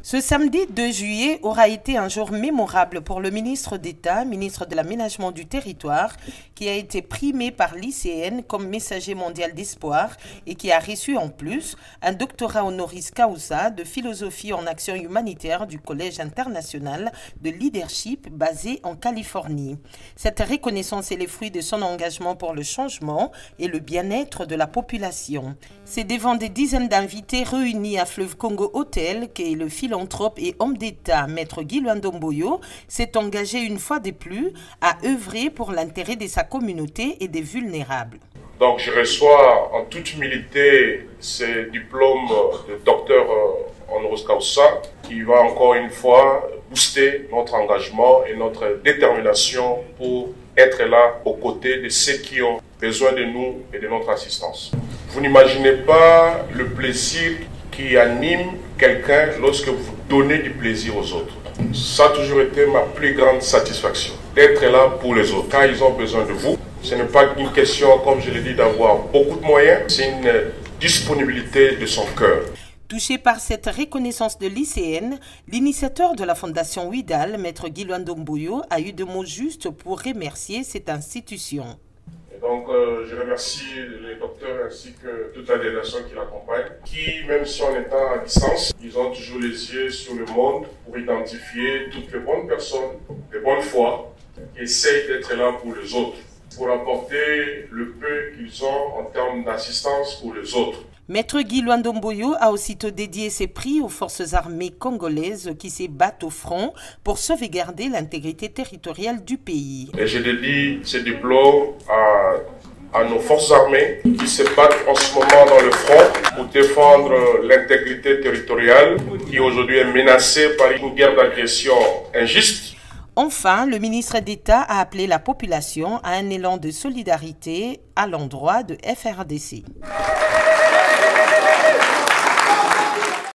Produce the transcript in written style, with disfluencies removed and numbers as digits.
Ce samedi 2 juillet aura été un jour mémorable pour le ministre d'État, ministre de l'Aménagement du Territoire, qui a été primé par l'ICN comme messager mondial d'espoir et qui a reçu en plus un doctorat honoris causa de philosophie en action humanitaire du Collège international de leadership basé en Californie. Cette reconnaissance est le fruit de son engagement pour le changement et le bien-être de la population. C'est devant des dizaines d'invités réunis à Fleuve Congo Hotel que le philanthrope et homme d'État, Maître Guy Luandomboyo, s'est engagé une fois de plus à œuvrer pour l'intérêt de sa communauté et des vulnérables. Donc je reçois en toute humilité ce diplôme de docteur honoris causa qui va encore une fois booster notre engagement et notre détermination pour être là aux côtés de ceux qui ont besoin de nous et de notre assistance. Vous n'imaginez pas le plaisir qui anime quelqu'un lorsque vous donnez du plaisir aux autres. Ça a toujours été ma plus grande satisfaction, d'être là pour les autres. Quand ils ont besoin de vous, ce n'est pas une question, comme je l'ai dit, d'avoir beaucoup de moyens, c'est une disponibilité de son cœur. Touché par cette reconnaissance de l'ICN, l'initiateur de la Fondation Ouidal, Maître Guy Luandomboyo, a eu des mots justes pour remercier cette institution. Donc, je remercie les docteurs ainsi que toute la délégation qui l'accompagne, qui, même si on est à distance, ils ont toujours les yeux sur le monde pour identifier toutes les bonnes personnes, les bonnes foi, qui essayent d'être là pour les autres, pour apporter le peu qu'ils ont en termes d'assistance pour les autres. Maître Guy Luandomboyo a aussitôt dédié ses prix aux forces armées congolaises qui se battent au front pour sauvegarder l'intégrité territoriale du pays. Et je dédie ce diplôme à nos forces armées qui se battent en ce moment dans le front pour défendre l'intégrité territoriale qui aujourd'hui est menacée par une guerre d'agression injuste. Enfin, le ministre d'État a appelé la population à un élan de solidarité à l'endroit de FRDC.